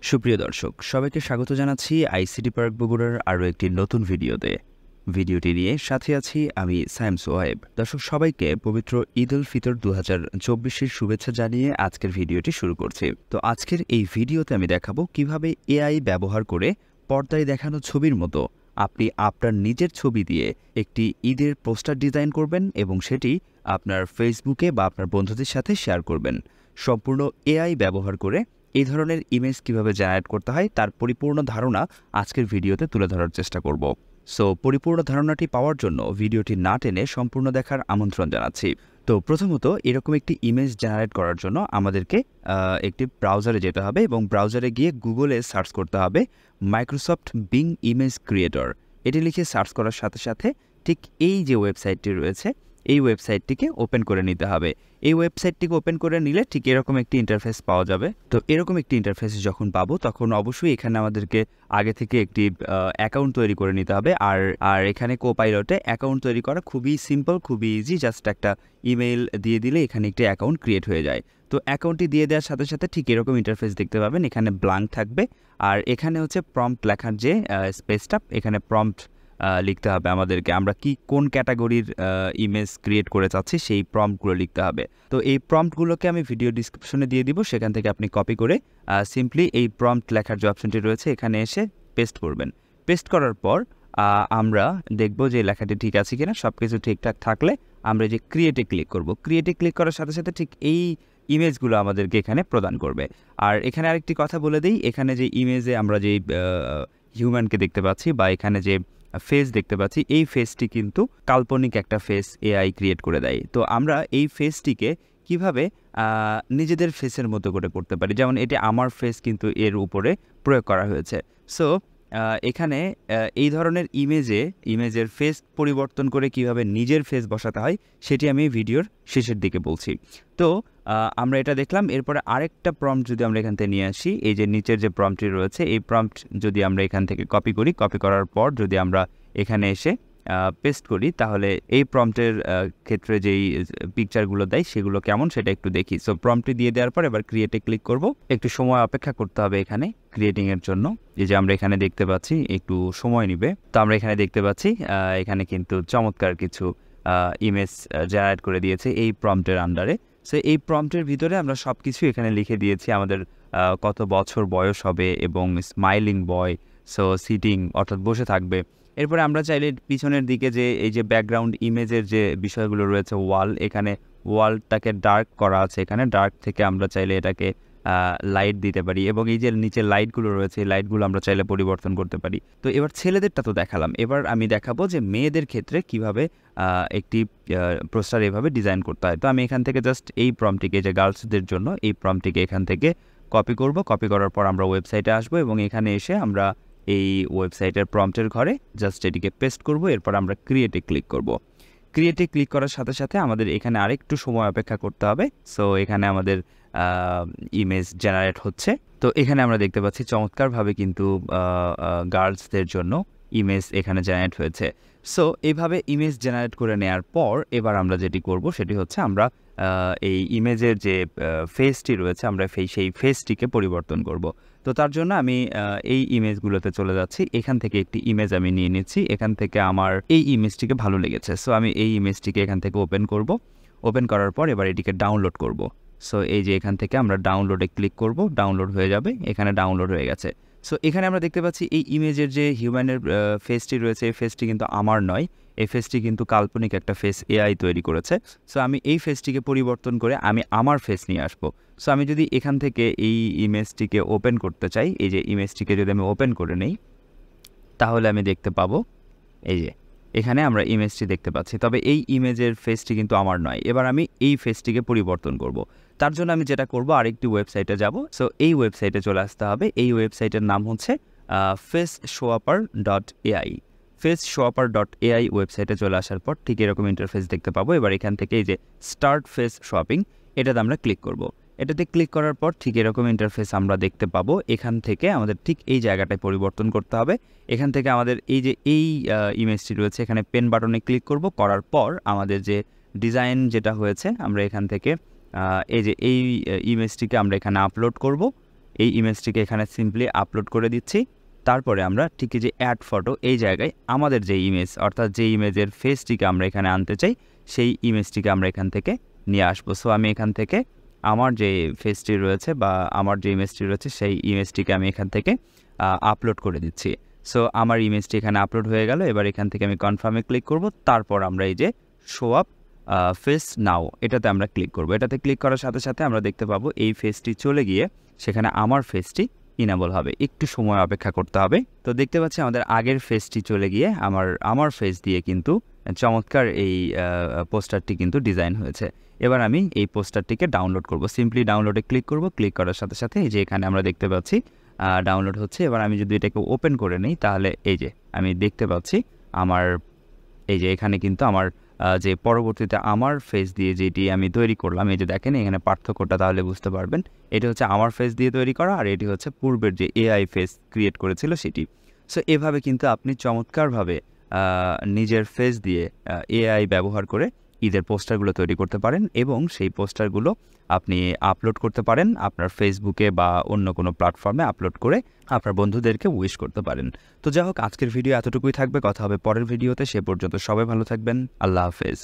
সুপ্রিয় দর্শক, সবাইকে স্বাগত জানাচ্ছি আইসিটি পার্ক বগুড়ার আরও একটি নতুন ভিডিওতে। ভিডিওটি নিয়ে সাথে আছি আমি সাইম সোহাইব। দর্শক সবাইকে পবিত্র ঈদ উল ফিতর 2024-এর শুভেচ্ছা জানিয়ে আজকের ভিডিওটি শুরু করছি। তো আজকের এই ভিডিওতে আমি দেখাবো কিভাবে এআই ব্যবহার করে পর্দায় দেখানো ছবির মতো আপনি আপনার নিজের ছবি দিয়ে একটি ঈদের পোস্টার ডিজাইন করবেন এবং সেটি আপনার ফেসবুকে বা আপনার বন্ধুদের সাথে শেয়ার করবেন। সম্পূর্ণ এআই ব্যবহার করে এই ধরনের ইমেজ কিভাবে জেনারেট করতে হয় তার পরিপূর্ণ ধারণা আজকের ভিডিওতে তুলে ধরার চেষ্টা করব। সো পরিপূর্ণ ধারণাটি পাওয়ার জন্য ভিডিওটি না টেনে সম্পূর্ণ দেখার আমন্ত্রণ জানাচ্ছি। তো প্রথমত এরকম একটি ইমেজ জেনারেট করার জন্য আমাদেরকে একটি ব্রাউজারে যেতে হবে এবং ব্রাউজারে গিয়ে গুগলে সার্চ করতে হবে মাইক্রোসফট বিং ইমেজ ক্রিয়েটর। এটি লিখে সার্চ করার সাথে সাথে ঠিক এই যে ওয়েবসাইটটি রয়েছে এই ওয়েবসাইটটিকে ওপেন করে নিতে হবে। এই ওয়েবসাইটটিকে ওপেন করে নিলে ঠিক এরকম একটি ইন্টারফেস পাওয়া যাবে। তো এরকম একটি ইন্টারফেস যখন পাবো তখন অবশ্যই এখানে আমাদেরকে আগে থেকে একটি অ্যাকাউন্ট তৈরি করে নিতে হবে। আর এখানে কোপাইলটে অ্যাকাউন্ট তৈরি করা খুবই সিম্পল, খুবই ইজি। জাস্ট একটা ইমেইল দিয়ে দিলে এখানে একটি অ্যাকাউন্ট ক্রিয়েট হয়ে যায়। তো অ্যাকাউন্টটি দিয়ে দেওয়ার সাথে সাথে ঠিক এরকম ইন্টারফেস দেখতে পাবেন। এখানে ব্ল্যাঙ্ক থাকবে আর এখানে হচ্ছে প্রম্পট লেখার যে স্পেসটা, এখানে প্রম্পট লিখতে হবে আমাদেরকে। আমরা কোন ক্যাটাগরির ইমেজ ক্রিয়েট করে চাচ্ছি সেই প্রম্পটগুলো লিখতে হবে। তো এই প্রম্পটগুলোকে আমি ভিডিও ডিসক্রিপশনে দিয়ে দিব, সেখান থেকে আপনি কপি করে সিম্পলি এই প্রম্পট লেখার যে অপশনটি রয়েছে এখানে এসে পেস্ট করবেন। পেস্ট করার পর আমরা দেখব যে লেখাটি ঠিক আছে কিনা। সব কিছু ঠিকঠাক থাকলে আমরা যে ক্রিয়েটে ক্লিক করব। ক্রিয়েটে ক্লিক করার সাথে সাথে ঠিক এই ইমেজগুলো আমাদেরকে এখানে প্রদান করবে। আর এখানে আরেকটি কথা বলে দিই, এখানে যে ইমেজে আমরা যে হিউম্যানকে দেখতে পাচ্ছি বা এখানে যে ফেস দেখতে পাচ্ছি, এই ফেসটি কিন্তু কাল্পনিক একটা ফেস এআই ক্রিয়েট করে দেয়। তো আমরা এই ফেসটিকে কিভাবে নিজেদের ফেসের মতো করে করতে পারি, যেমন এটি আমার ফেস কিন্তু এর উপরে প্রয়োগ করা হয়েছে। সো এখানে এই ধরনের ইমেজের ফেস পরিবর্তন করে কিভাবে নিজের ফেস বসাতে হয় সেটি আমি ভিডিওর শেষের দিকে বলছি। তো আমরা এটা দেখলাম। এরপরে আরেকটা প্রম্পট যদি আমরা এখান থেকে নিয়ে আসি, এই যে নিচের যে প্রম্পটটি রয়েছে এই প্রম্পট যদি আমরা এখান থেকে কপি করি, কপি করার পর যদি আমরা এখানে এসে পেস্ট করি তাহলে এই প্রম্পটের ক্ষেত্রে যেই পিকচারগুলো দেয় সেগুলো কেমন সেটা একটু দেখি। সো প্রম্পটটি দিয়ে দেওয়ার পর এবার ক্রিয়েটে ক্লিক করব। একটু সময় অপেক্ষা করতে হবে এখানে ক্রিয়েটিংয়ের জন্য। এই যে আমরা এখানে দেখতে পাচ্ছি একটু সময় নেবে। তো আমরা এখানে দেখতে পাচ্ছি এখানে কিন্তু চমৎকার কিছু ইমেজ জেনারেট করে দিয়েছে এই প্রম্পটের আন্ডারে। সো এই প্রম্পটের ভিতরে আমরা সব কিছু এখানে লিখে দিয়েছি, আমাদের কত বছর বয়স হবে এবং স্মাইলিং বয়, সো সিটিং অর্থাৎ বসে থাকবে। এরপরে আমরা চাইলে পিছনের দিকে যে এই যে ব্যাকগ্রাউন্ড ইমেজের যে বিষয়গুলো রয়েছে ওয়াল, এখানে ওয়ালটাকে ডার্ক করা আছে, এখানে ডার্ক থেকে আমরা চাইলে এটাকে লাইট দিতে পারি এবং এই যে নিচে লাইটগুলো রয়েছে এই লাইটগুলো আমরা চাইলে পরিবর্তন করতে পারি। তো এবার ছেলেদেরটা তো দেখালাম, এবার আমি দেখাবো যে মেয়েদের ক্ষেত্রে কিভাবে একটি পোস্টার এভাবে ডিজাইন করতে হয়। তো আমি এখান থেকে জাস্ট এই প্রম্পটটিকে, যে গার্লসদের জন্য এই প্রম্পটটিকে এখান থেকে কপি করব। কপি করার পর আমরা ওয়েবসাইটে আসবো এবং এখানে এসে আমরা এই ওয়েবসাইটের প্রম্পটের ঘরে জাস্ট এটিকে পেস্ট করব। এরপর আমরা ক্রিয়েটে ক্লিক করব। ক্রিয়েটে ক্লিক করার সাথে সাথে আমাদের এখানে আরেকটু সময় অপেক্ষা করতে হবে। সো এখানে আমাদের ইমেজ জেনারেট হচ্ছে। তো এখানে আমরা দেখতে পাচ্ছি চমৎকারভাবে কিন্তু গার্লসদের জন্য ইমেজ এখানে জেনারেট হয়েছে। সো এইভাবে ইমেজ জেনারেট করে নেওয়ার পর এবার আমরা যেটি করব সেটি হচ্ছে আমরা এই ইমেজের যে ফেসটি রয়েছে আমরা সেই ফেসটিকে পরিবর্তন করব। তো তার জন্য আমি এই ইমেজগুলোতে চলে যাচ্ছি। এখান থেকে একটি ইমেজ আমি নিয়ে নিচ্ছি, এখান থেকে আমার এই ইমেজটিকে ভালো লেগেছে। সো আমি এই ইমেজটিকে এখান থেকে ওপেন করব। ওপেন করার পর এবার এটিকে ডাউনলোড করব। সো এই যে এখান থেকে আমরা ডাউনলোডে ক্লিক করব, ডাউনলোড হয়ে যাবে। এখানে ডাউনলোড হয়ে গেছে। সো এখানে আমরা দেখতে পাচ্ছি এই ইমেজের যে হিউম্যানের ফেসটি রয়েছে এই ফেসটি কিন্তু আমার নয়, এই ফেসটি কিন্তু কাল্পনিক একটা ফেস এআই তৈরি করেছে। সো আমি এই ফেসটিকে পরিবর্তন করে আমি আমার ফেস নিয়ে আসবো। সো আমি যদি এখান থেকে এই ইমেজটিকে ওপেন করতে চাই, এই যে ইমেজটিকে যদি আমি ওপেন করে নেই তাহলে আমি দেখতে পাবো এই যে এখানে আমরা ইমেজটি দেখতে পাচ্ছি, তবে এই ইমেজের ফেসটি কিন্তু আমার নয়। এবার আমি এই ফেসটিকে পরিবর্তন করব। তার জন্য আমি যেটা করব আরেকটি ওয়েবসাইটে যাব। সো এই ওয়েবসাইটে চলে আসতে হবে। এই ওয়েবসাইটের নাম হচ্ছে faceswapper.ai। faceswapper.ai ওয়েবসাইটে চলে আসার পর ঠিক এরকম ইন্টারফেস দেখতে পাবো। এবার এখান থেকে এই যে স্টার্ট ফেস শপিং এটাতে আমরা ক্লিক করব। এটাতে ক্লিক করার পর ঠিক এরকম ইন্টারফেস আমরা দেখতে পাবো। এখান থেকে আমাদের ঠিক এই জায়গাটায় পরিবর্তন করতে হবে। এখান থেকে আমাদের এই যে এই ইমেজটি রয়েছে এখানে পেন বাটনে ক্লিক করব। করার পর আমাদের যে ডিজাইন যেটা হয়েছে আমরা এখান থেকে এই যে এই ইমেজটিকে আমরা এখানে আপলোড করব। এই ইমেজটিকে এখানে সিম্পলি আপলোড করে দিচ্ছি। তারপরে আমরা ঠিক যে অ্যাড ফটো এই জায়গায় আমাদের যে ইমেজ অর্থাৎ যে ইমেজের ফেসটিকে আমরা এখানে আনতে চাই সেই ইমেজটিকে আমরা এখান থেকে নিয়ে আসবো। সো আমি এখান থেকে আমার যে ফেসটি রয়েছে বা আমার যে ইমেজটি রয়েছে সেই ইমেজটিকে আমি এখান থেকে আপলোড করে দিচ্ছি। সো আমার ইমেজটি এখানে আপলোড হয়ে গেল। এবার এখান থেকে আমি কনফার্মে ক্লিক করব। তারপর আমরা এই যে শো আপ ফেস নাও এটাতে আমরা ক্লিক করব। এটাতে ক্লিক করার সাথে সাথে আমরা দেখতে পাবো এই ফেসটি চলে গিয়ে সেখানে আমার ফেসটি ইনেবল হবে। একটু সময় অপেক্ষা করতে হবে। তো দেখতে পাচ্ছি আমাদের আগের ফেসটি চলে গিয়ে আমার ফেস দিয়ে কিন্তু চমৎকার এই পোস্টারটি কিন্তু ডিজাইন হয়েছে। এবার আমি এই পোস্টারটিকে ডাউনলোড করব। সিম্পলি ডাউনলোডে ক্লিক করব। ক্লিক করার সাথে সাথে এই যে এখানে আমরা দেখতে পাচ্ছি ডাউনলোড হচ্ছে। এবার আমি যদি এটাকে ওপেন করে নিই তাহলে এই যে আমি দেখতে পাচ্ছি আমার এই যে এখানে কিন্তু আমার যে পরবর্তীতে আমার ফেস দিয়ে যেটি আমি তৈরি করলাম, এই যে দেখেন এখানে পার্থক্যটা তাহলে বুঝতে পারবেন। এটি হচ্ছে আমার ফেস দিয়ে তৈরি করা আর এটি হচ্ছে পূর্বের যে এআই ফেস ক্রিয়েট করেছিল সেটি। সো এভাবে কিন্তু আপনি চমৎকারভাবে নিজের ফেস দিয়ে এআই ব্যবহার করে ঈদের পোস্টারগুলো তৈরি করতে পারেন এবং সেই পোস্টারগুলো আপনি আপলোড করতে পারেন আপনার ফেসবুকে বা অন্য কোনো প্ল্যাটফর্মে আপলোড করে আপনার বন্ধুদেরকে উইশ করতে পারেন। তো যাই হোক, আজকের ভিডিও এতটুকুই থাকবে। কথা হবে পরের ভিডিওতে। সে পর্যন্ত সবাই ভালো থাকবেন। আল্লাহ হাফেজ।